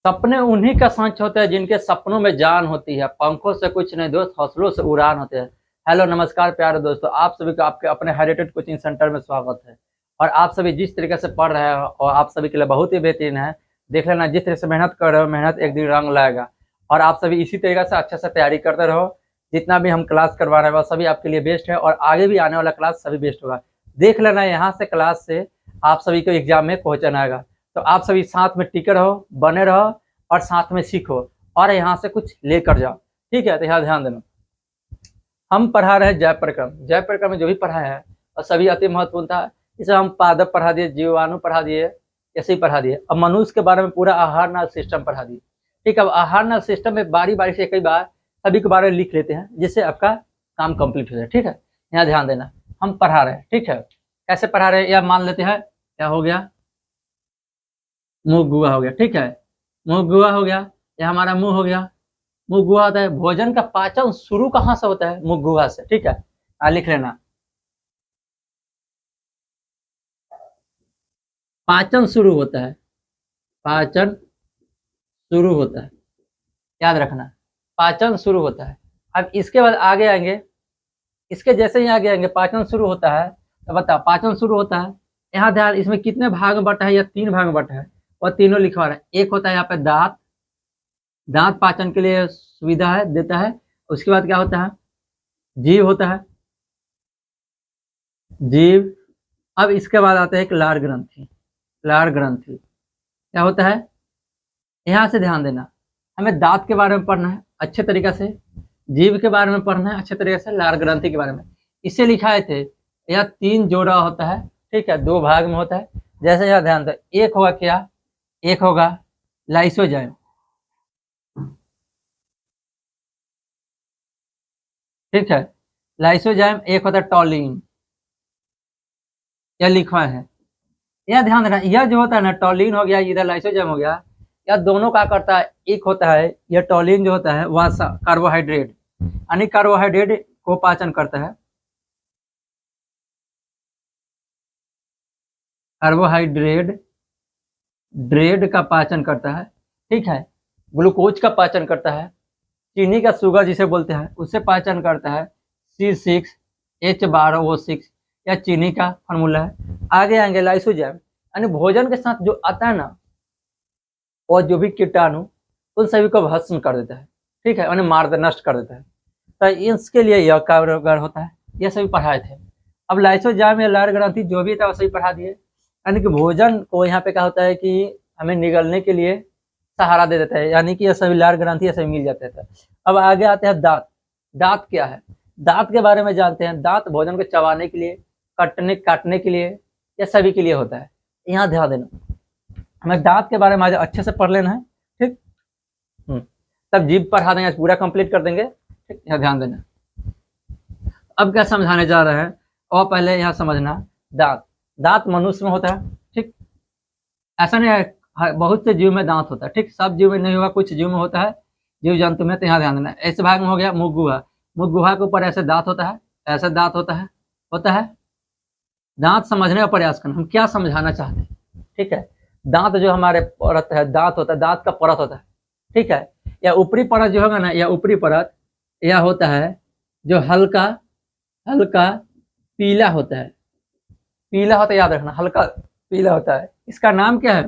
सपने उन्हीं का सच होते हैं जिनके सपनों में जान होती है। पंखों से कुछ नहीं दोस्त, हौसलों से उड़ान होते हैं। हेलो नमस्कार प्यारे दोस्तों, आप सभी का आपके अपने हेरिटेज कोचिंग सेंटर में स्वागत है। और आप सभी जिस तरीके से पढ़ रहे हो और आप सभी के लिए बहुत ही बेहतरीन है। देख लेना, जिस तरह से मेहनत कर रहे हो, मेहनत एक दिन रंग लाएगा। और आप सभी इसी तरीके से अच्छे से तैयारी करते रहो। जितना भी हम क्लास करवा रहे हैं वह सभी आपके लिए बेस्ट है, और आगे भी आने वाला क्लास सभी बेस्ट होगा। देख लेना, यहाँ से क्लास से आप सभी को एग्जाम में पहुंचना आएगा। तो आप सभी साथ में टिके रहो, बने रहो और साथ में सीखो और यहाँ से कुछ लेकर जाओ। ठीक है, तो यहाँ ध्यान देना। हम पढ़ा रहे हैं जय प्रक्रम। जय प्रक्रम में जो भी पढ़ा है और सभी अति महत्वपूर्ण था। इसे हम पादप पढ़ा दिए, जीवाणु पढ़ा दिए, ऐसे ही पढ़ा दिए। अब मनुष्य के बारे में पूरा आहार नाल सिस्टम पढ़ा दिए। ठीक है, अब आहार नाल सिस्टम में बारी बारी से कई बार सभी के बारे में लिख लेते हैं, जिससे आपका काम कंप्लीट हो जाए। ठीक है, यहाँ ध्यान देना, हम पढ़ा रहे हैं। ठीक है, कैसे पढ़ा रहे हैं या मान लेते हैं। क्या हो गया, मुंह गुआ हो गया। ठीक है, मुंह गुआ हो गया, यह हमारा मुंह हो गया। मुंह गुहा होता है, भोजन का पाचन शुरू कहाँ से होता है? मुंह गुहा से। ठीक है, लिख लेना, पाचन शुरू होता है, पाचन शुरू होता है, याद रखना, पाचन शुरू होता है। अब इसके बाद आगे आएंगे, इसके जैसे ही आगे आएंगे, पाचन शुरू होता है तो बताओ, पाचन शुरू होता है। यहाँ ध्यान, इसमें कितने भाग में बटा है या 3 भाग में बटा है, और तीनों लिखवा रहे हैं। एक होता है यहाँ पे दांत, दांत पाचन के लिए सुविधा है, देता है। उसके बाद क्या होता है, जीव होता है, जीव। अब इसके बाद आता है एक लार ग्रंथि। लार ग्रंथि क्या होता है, यहाँ से ध्यान देना, हमें दांत के बारे में पढ़ना है अच्छे तरीके से, जीव के बारे में पढ़ना है अच्छे तरीके से, लार ग्रंथि के बारे में। इसे लिखाए थे, यह 3 जोड़ा होता है। ठीक है, 2 भाग में होता है। जैसे यहाँ ध्यान दो, एक होगा क्या, एक होगा लाइसोजाइम। ठीक है, लाइसोजाइम। एक होता है टॉलिन, यह लिखवा है। यह ध्यान देना, यह जो होता है ना, टॉलिन हो गया, इधर लाइसोजाइम हो गया, यह दोनों क्या करता है, एक होता है यह टॉलिन जो होता है वह कार्बोहाइड्रेट, यानी कार्बोहाइड्रेट को पाचन करता है। कार्बोहाइड्रेट ड्रेड का पाचन करता है। ठीक है, ग्लूकोज का पाचन करता है, चीनी का शुगर जिसे बोलते हैं उससे पाचन करता है, C6H12O6, या चीनी का फार्मूला है। आगे आएंगे लाइसोजाइम, यानी भोजन के साथ जो आता है ना, और जो भी कीटाणु उन सभी को भस्म कर देता है। ठीक है, उन्हें मार नष्ट कर देता है। तो इसके लिए यह कारगर होता है। यह सभी पढ़ाए थे। अब लाइसोजाइम या लार ग्रंथि जो भी था वो सही पढ़ा दिए। यानी कि भोजन को यहाँ पे क्या होता है कि हमें निगलने के लिए सहारा दे देता है, यानी कि यह सभी लार ग्रंथि ऐसे मिल जाते थे। अब आगे आते हैं दांत। दांत क्या है, दांत के बारे में जानते हैं। दांत भोजन को चबाने के लिए, काटने के लिए, या सभी के लिए होता है। यहाँ ध्यान देना, हमें दांत के बारे में आज अच्छे से पढ़ लेना है। ठीक, तब जीभ पढ़ा देंगे, पूरा कंप्लीट कर देंगे। ठीक, यहाँ ध्यान देना। अब क्या समझाने जा रहे हैं, और पहले यहाँ समझना, दांत। दांत मनुष्य में होता है। ठीक, ऐसा नहीं है, बहुत से जीव में दांत होता है। ठीक, सब जीव में नहीं होगा, कुछ जीव में होता है, जीव जंतु में। तो यहाँ ध्यान देना, ऐसे भाग में हो गया मुख गुहा। मुख गुहा के ऊपर ऐसे दांत होता है, ऐसे दांत होता है। दांत समझने का प्रयास करना, हम क्या समझाना चाहते हैं। ठीक है, दांत जो हमारे परत है, दांत होता है, दांत का परत होता है। ठीक है, या ऊपरी परत जो होगा ना, या ऊपरी परत यह होता है जो हल्का हल्का पीला होता है। पीला होता है, याद रखना, हल्का पीला होता है। इसका नाम क्या है,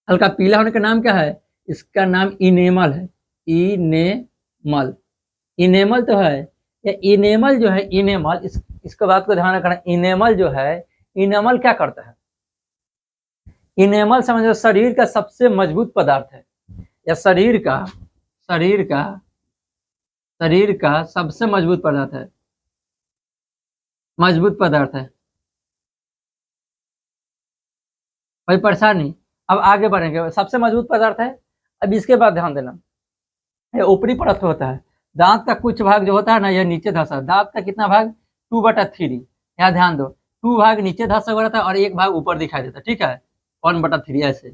हल्का पीला होने का नाम क्या है, इसका नाम इनेमल है। इनेमल, इनेमल तो है। ये इनेमल जो है, इनेमल, इसके बात को ध्यान रखना। इनेमल जो है, इनेमल क्या करता है, इनेमल समझो शरीर का सबसे मजबूत पदार्थ है, या शरीर का सबसे मजबूत पदार्थ है, मजबूत पदार्थ है। कोई परेशानी। अब आगे बढ़ेंगे, सबसे मजबूत पदार्थ है। अब इसके बाद ध्यान देना, ये ऊपरी परत होता है। दांत का कुछ भाग जो होता है ना, यह नीचे धंसा। दांत का कितना भाग, 2/3। यहाँ ध्यान दो, 2 भाग नीचे धंसा हुआ रहता है और 1 भाग ऊपर दिखाई देता है। ठीक है, 1/3 ऐसे,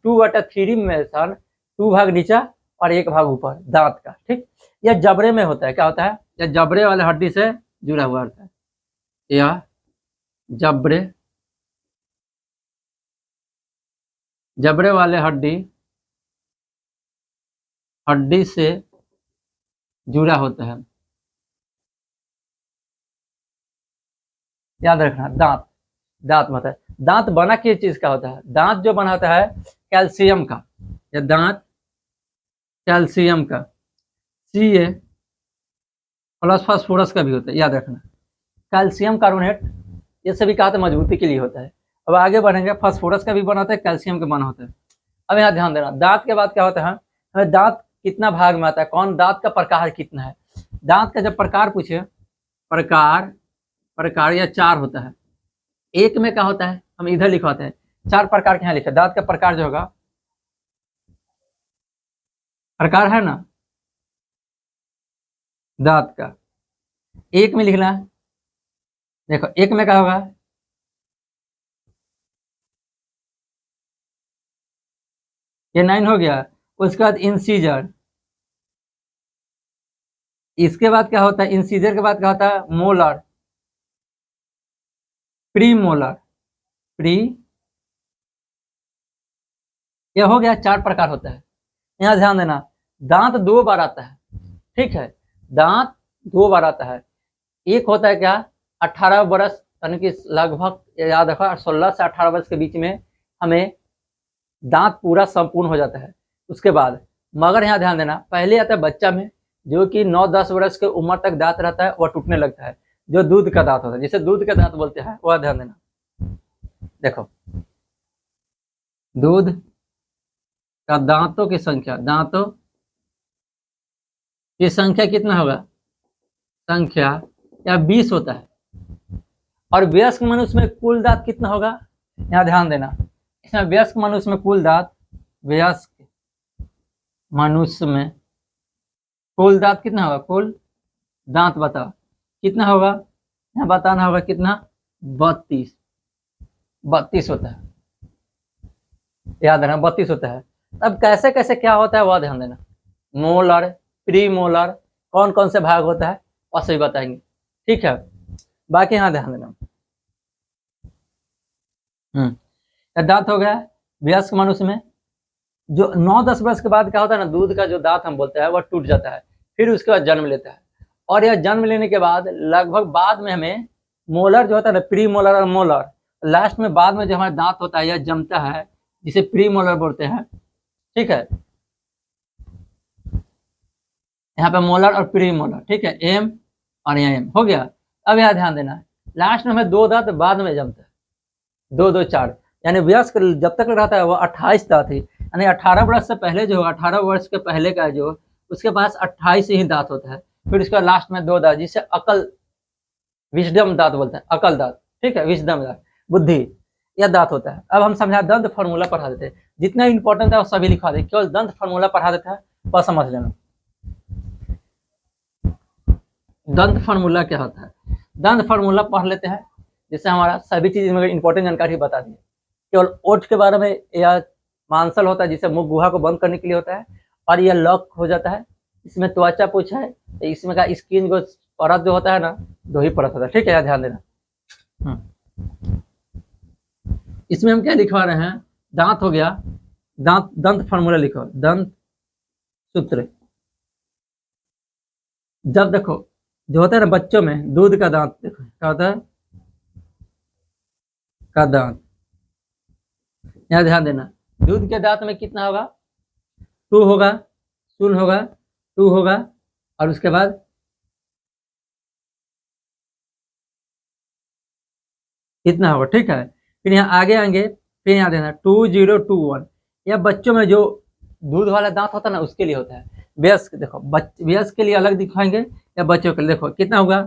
2/3 में सन 2 भाग नीचा और 1 भाग ऊपर दांत का। ठीक, यह जबड़े में होता है। क्या होता है, यह जबड़े वाले हड्डी से जुड़ा हुआ रहता है, यह जबड़े जबड़े वाले हड्डी हड्डी से जुड़ा होता है। याद रखना, दांत, दांत मतलब दांत बना किस चीज का होता है? दांत जो बना होता है कैल्शियम का, या दांत कैल्शियम का, सी ए प्लस फास्फोरस का भी होता है, याद रखना। कैल्शियम कार्बोनेट ये सभी कहा था मजबूती के लिए होता है। अब आगे बढ़ेंगे, फास्फोरस का भी बना होता है, कैल्शियम का बना होता है। अब यहाँ ध्यान देना, दांत के बाद क्या होता है, हमें दांत कितना भाग में आता है, कौन दांत का प्रकार कितना है। दांत का जब प्रकार पूछे, प्रकार या चार होता है। एक में क्या होता है, हम इधर लिखवाते हैं, चार प्रकार के यहाँ लिखे। दांत का प्रकार जो होगा, प्रकार है ना दांत का, एक में लिखना है। देखो एक में क्या होगा, ये 9 हो गया। उसके बाद इंसीजर, इसके बाद क्या होता है, इंसीजर के बाद क्या होता है, मोलर, प्री मोलर, प्री, ये हो गया। चार प्रकार होता है। यहाँ ध्यान देना, दांत दो बार आता है, ठीक है, दांत दो बार आता है। एक होता है क्या, 18 वर्ष, यानी कि लगभग याद रखो 16 से 18 वर्ष के बीच में हमें दांत पूरा संपूर्ण हो जाता है। उसके बाद मगर यहाँ ध्यान देना, पहले आता है बच्चा में, जो कि 9-10 वर्ष की उम्र तक दांत रहता है, वह टूटने लगता है, जो दूध का दांत होता है, जिसे दूध का दांत बोलते हैं, वह ध्यान देना। देखो दूध का दांतों की संख्या, दांतों की संख्या कितना होगा, संख्या या 20 होता है। और वयस्क मनुष्य में कुल दांत कितना होगा, यहाँ ध्यान देना, इसमें वयस्क मनुष्य में कुल दांत, वयस्क मनुष्य में कुल दांत कितना होगा, कुल दांत बताओ कितना होगा, यहाँ बताना होगा कितना, 32 होता है, याद रखना 32 होता है। अब कैसे कैसे क्या होता है वह ध्यान देना। मोलर, प्री मोलर, कौन कौन से भाग होता है वह सभी बताएंगे, ठीक है। बाकी यहाँ ध्यान देना, दांत हो गया वयस्क मनुष्य में। जो 9-10 वर्ष के बाद क्या होता है ना, दूध का जो दांत हम बोलते हैं वह टूट जाता है, फिर उसके बाद जन्म लेता है। और यह जन्म लेने के बाद लगभग बाद में हमें मोलर जो होता है ना, प्री मोलर और मोलर, लास्ट में बाद में जो हमारा दांत होता है यह जमता है, जिसे प्री मोलर बोलते हैं, ठीक है। यहाँ पे मोलर और प्री मोलर, ठीक है, एम और यहाँ एम हो गया। अब यहाँ ध्यान देना, लास्ट में हमें दो दांत बाद में जमता है, 2-2 4, यानी वयस्क जब तक रहता है वो 28 दांत है, यानी 18 वर्ष से पहले जो 18 वर्ष के पहले का जो उसके पास 28 ही दांत होता है। फिर उसका लास्ट में 2 दांत, जिसे अकल, विजडम दांत बोलते हैं, अकल दांत, ठीक है, विजडम दांत, बुद्धि, यह दांत होता है। अब हम समझा, दंत फॉर्मूला पढ़ा देते हैं, जितना इंपॉर्टेंट है वो सभी लिखवा दे, केवल दंत फॉर्मूला पढ़ा देता है, बस समझ लेना। दंत फार्मूला क्या होता है, दंत फार्मूला पढ़ लेते हैं, जिससे हमारा सभी चीज में इंपॉर्टेंट जानकारी बता दी। केवल ओठ के बारे में, या मांसल होता है जिसे मुख गुहा को बंद करने के लिए होता है, और यह लॉक हो जाता है। इसमें त्वचा पूछा है, इसमें का स्किन को परत जो होता है ना, 2 ही परत होता है, ठीक है, ध्यान देना। इसमें हम क्या लिखवा रहे हैं, दांत हो गया, दांत, दंत फार्मूला लिखो, दंत सूत्र। जब देखो जो होता है ना बच्चों में, दूध का दांत, देखो क्या होता है, का दांत, यहाँ ध्यान देना, दूध के दांत में कितना होगा, 2 होगा, 0 होगा, 2 होगा, और उसके बाद कितना होगा, ठीक है। फिर यहाँ आगे आएंगे, फिर यहाँ देना 2 0 2 1, यह बच्चों में जो दूध वाला दांत होता है ना उसके लिए होता है। वयस्क देखो, वयस्क के लिए अलग दिखाएंगे, या बच्चों के लिए देखो कितना होगा,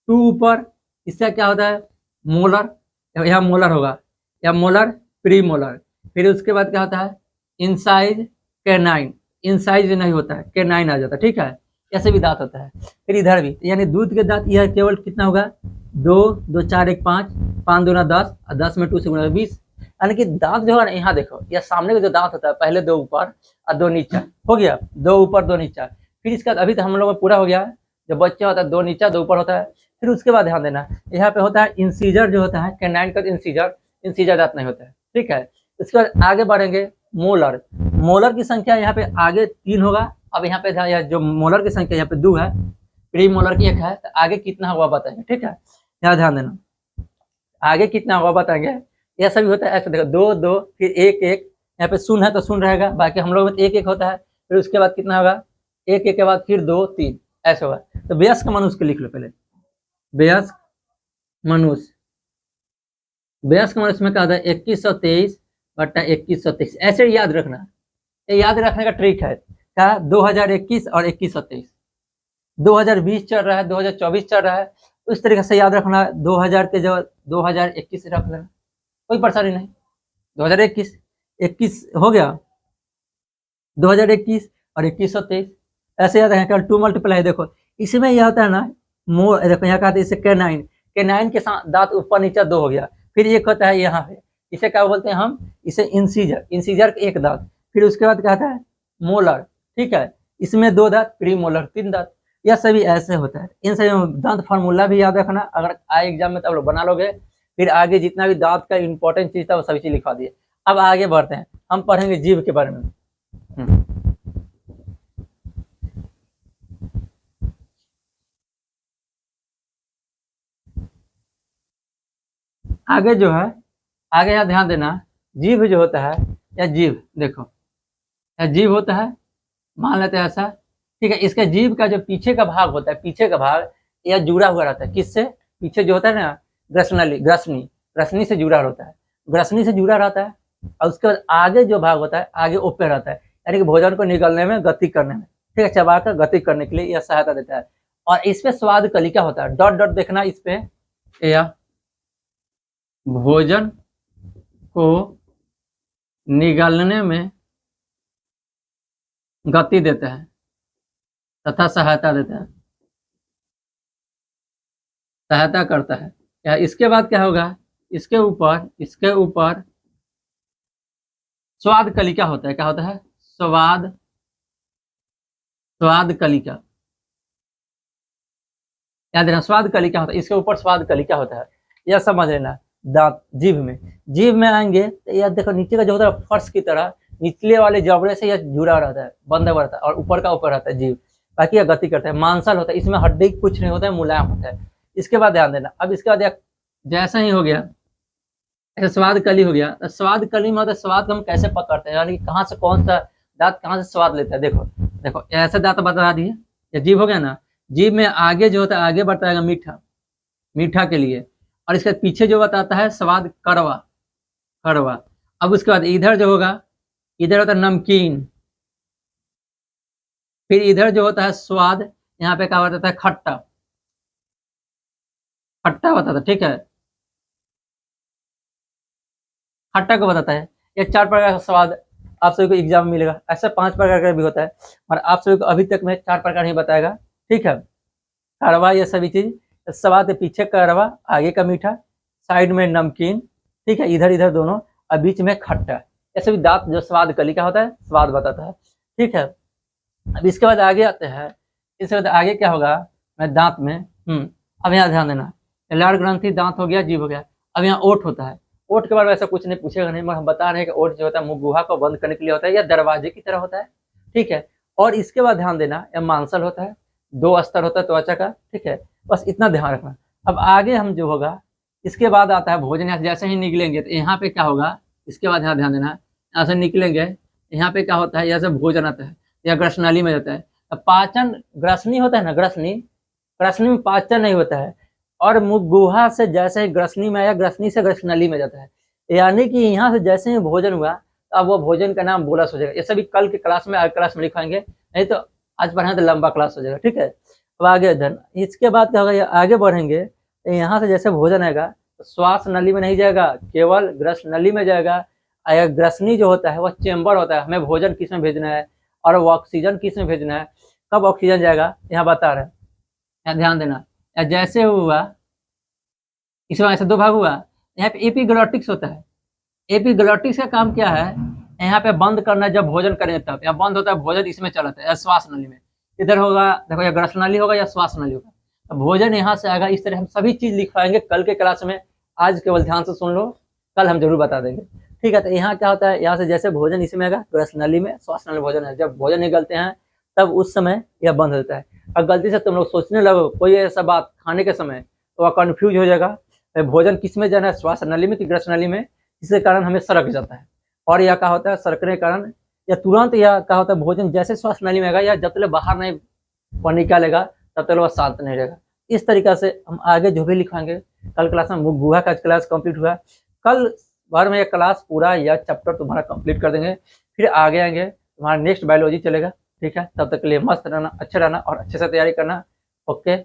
2 ऊपर, इसका क्या होता है, मोलर, यहाँ मोलर होगा, या मोलर प्री मोलर। फिर उसके बाद क्या होता है, इनसाइज कैनाइन, इनसाइज नहीं होता है, कैनाइन आ जाता है, ठीक है, ऐसे भी दांत होता है। फिर इधर भी, यानी दूध के दांत यह केवल कितना होगा, 2 2 4 1 5 5 2 10, और 10 में 2 से गुणा 20, यानी कि दांत जो है ना, यहाँ देखो, यह सामने का जो दांत होता है, पहले 2 ऊपर और 2 नीचा, हो गया, 2 ऊपर 2 नीचा। फिर इसका अभी तो हम लोग पूरा हो गया, जब बच्चा होता है 2 नीचा 2 ऊपर होता है। फिर उसके बाद ध्यान देना, यहाँ पे होता है इंसीजर जो होता है, कैनाइन का इंसीजर, इंसीजर दांत नहीं होता है, ठीक है। इसके बाद आगे बढ़ेंगे मोलर। मोलर की संख्या यहाँ पे आगे 3 होगा। अब यहाँ पे जो मोलर की संख्या यहाँ पे 2 है, प्री मोलर की 1 है, तो आगे कितना होगा बताएंगे। ठीक है, यहाँ ध्यान देना, आगे कितना होगा बताएंगे। यह सभी होता है ऐसे, देखो 2 2 फिर 1 1, यहाँ पे 0 है तो 0 रहेगा, बाकी हम लोग में 1 1 होता है। फिर उसके बाद कितना होगा, 1 1 के बाद फिर 2 3, ऐसे होगा। तो वयस्क मनुष्य लिख लो पहले, वयस्क मनुष्य। वयस्क मनुष्य में क्या होता है 2123 बटा 2123, ऐसे याद रखना। ये याद रखने का ट्रिक है क्या, 2021 और 2123, 2020 चल रहा है, 2024 चल रहा है, उस तरीके से याद रखना। 2000 के जगह 2021 रख लेना, कोई परेशानी नहीं। 2021 21 हो गया, 2021 और 2123 ऐसे याद रखें। कल 2 मल्टीप्लाई, देखो इसमें यह होता है ना मोर, देखो यहाँ कहते हैं इसे K9 के साथ दांत ऊपर नीचे 2 हो गया। फिर एक होता है यहाँ पे, इसे क्या बोलते हैं हम, इसे इंसीजर के 1 दांत। फिर उसके बाद क्या आता है मोलर, ठीक है, इसमें 2 दांत, प्री मोलर 3 दांत। यह सभी ऐसे होता है। इन सभी दांत फार्मूला भी याद रखना, अगर आए एग्जाम में तब लोग बना लोगे। फिर आगे जितना भी दांत का इंपॉर्टेंट चीज था वो सभी चीज लिखवा दिए। अब आगे बढ़ते हैं, हम पढ़ेंगे जीभ के बारे में। आगे जो है, आगे यहाँ ध्यान देना, जीभ जो होता है, या जीभ देखो, या जीभ होता है, मान लेते हैं ऐसा, ठीक है। इसके जीभ का जो पीछे का भाग होता है, पीछे का भाग यह जुड़ा हुआ रहता है, किससे, पीछे जो होता है ना ग्रसनी से जुड़ा होता है, ग्रसनी से जुड़ा रहता है। और उसके बाद आगे जो भाग होता है, आगे ओपन रहता है, यानी कि भोजन को निगलने में, गति करने में, ठीक है, चबाकर गति करने के लिए यह सहायता देता है। और इसपे स्वाद कलिका होता है, डॉट डॉट देखना इस पे, यह भोजन को निगलने में गति देता है तथा सहायता देता है, सहायता करता है। या इसके बाद क्या होगा, इसके ऊपर स्वाद कलिका होता है। क्या होता है, स्वाद कलिका, याद रखना स्वाद कलिका होता है, इसके ऊपर स्वाद कलिका होता है, यह समझ लेना। दांत जीभ में आएंगे तो यह देखो नीचे का जो होता है फर्श की तरह, निचले वाले जबड़े से यह जुड़ा रहता है, बंधा हुआ रहता है, और ऊपर का ऊपर रहता है जीभ, बाकी यह गति करता है। मांसल होता है, इसमें हड्डी कुछ नहीं होता है, मुलायम होता है। इसके बाद ध्यान देना, अब इसके बाद जैसा ही हो गया, ऐसे स्वाद कली हो गया। तो स्वाद कली में मतलब स्वाद को हम कैसे पकड़ते हैं, यानी कहाँ से कौन सा दांत कहाँ से स्वाद लेता है। देखो देखो ऐसे दांत बता दिए, ये जीभ हो गया ना, जीभ में आगे जो होता है, आगे बढ़ता है मीठा के लिए, और इसके पीछे जो बताता है स्वाद कड़वा। अब उसके बाद इधर जो होगा, इधर होता है नमकीन, फिर इधर जो होता है स्वाद, यहाँ पे क्या बताता है खट्टा बताता है, ठीक है, खट्टा को बताता है। ये 4 प्रकार का स्वाद आप सभी को एग्जाम में मिलेगा, ऐसे 5 प्रकार का भी होता है, और आप सभी को अभी तक में 4 प्रकार ही बताएगा, ठीक है। कड़वा, ये सभी चीज, स्वाद पीछे कड़वा, आगे का मीठा, साइड में नमकीन, ठीक है, इधर दोनों, और बीच में खट्टा। ऐसे भी दांत जो स्वाद कली का होता है, स्वाद बताता है, ठीक है। अब इसके बाद आगे आते हैं, इसके बाद आगे क्या होगा, मैं दांत में अब यहाँ ध्यान देना, लार ग्रंथि दांत हो गया, जीभ हो गया। अब यहाँ ओठ होता है, ओठ के बारे में ऐसा कुछ नहीं पूछेगा नहीं, मगर हम बता रहे हैं कि ओठ जो होता है मुंह गुहा को बंद करने के लिए होता है, या दरवाजे की तरह होता है, ठीक है। और इसके बाद ध्यान देना, यह मांसल होता है, 2 स्तर होता है त्वचा का, ठीक है, बस इतना ध्यान रखना। अब आगे हम जो होगा, इसके बाद आता है भोजन। यहाँ जैसे ही निकलेंगे तो यहाँ पे क्या होगा, इसके बाद यहाँ ध्यान देना, यहाँ से निकलेंगे, यहाँ पे क्या होता है, यहाँ से भोजन आता है, या ग्रसनाली में जाता है। अब पाचन, ग्रसनी होता है ना, ग्रसनी में पाचन नहीं होता है, और मुख गुहा से जैसे ही ग्रसनी में आया, ग्रसनी से ग्रसनली में जाता है, यानी कि यहाँ से जैसे ही भोजन हुआ, तो अब वो भोजन का नाम बोलस हो जाएगा। ये सभी कल के क्लास में लिखवाएंगे, नहीं तो आज पढ़ाएं तो लंबा क्लास हो जाएगा, ठीक है। अब आगे धन, इसके बाद क्या होगा, आगे बढ़ेंगे तो यहाँ से जैसे भोजन आएगा तो श्वास नली में नहीं जाएगा, केवल ग्रस नली में जाएगा। ग्रसनी जो होता है वह चेम्बर होता है, हमें भोजन किस में भेजना है और वो ऑक्सीजन किस में भेजना है, कब ऑक्सीजन जाएगा यहाँ बता रहे हैं, यहाँ ध्यान देना। जैसे हुआ, इसमें ऐसे 2 भाग हुआ, यहाँ पे एपिग्लोटिक्स होता है। एपिग्लोटिक्स का काम क्या है, यहाँ पे बंद करना, जब भोजन करें तब यहाँ बंद होता है, भोजन इसमें चलाता है, श्वास नली में। इधर होगा, देखो या ग्रस नली होगा या श्वास नली होगा, तो भोजन यहाँ से आएगा। इस तरह हम सभी चीज लिखवाएंगे कल के क्लास में, आज केवल ध्यान से सुन लो, कल हम जरूर बता देंगे, ठीक है। तो यहाँ क्या होता है, यहाँ से जैसे भोजन इसमें आएगा ग्रस नली में, श्वास नली भोजन है, जब भोजन निकलते हैं तब उस समय यह बंद होता है। और गलती से तुम लोग सोचने लगो कोई ऐसा बात खाने के समय, तो वह कन्फ्यूज हो जाएगा भोजन किस में जाना है, श्वास नली में कि ग्रस नली में, इसके कारण हमें सरक जाता है। और यह क्या होता है, सरकने के कारण या तुरंत यह क्या होता है, भोजन जैसे श्वास नली में आएगा या जब तक बाहर नहीं वो निकालेगा तब तक वह शांत नहीं रहेगा। इस तरीका से हम आगे जो भी लिखाएंगे, कल क्लास में गुहा का क्लास कंप्लीट हुआ, कल भर में यह क्लास पूरा यह चैप्टर तुम्हारा कंप्लीट कर देंगे, फिर आगे आएंगे तुम्हारा नेक्स्ट बायोलॉजी चलेगा। ठीक है, तब तक के लिए मस्त रहना, अच्छे रहना और अच्छे से तैयारी करना। ओके।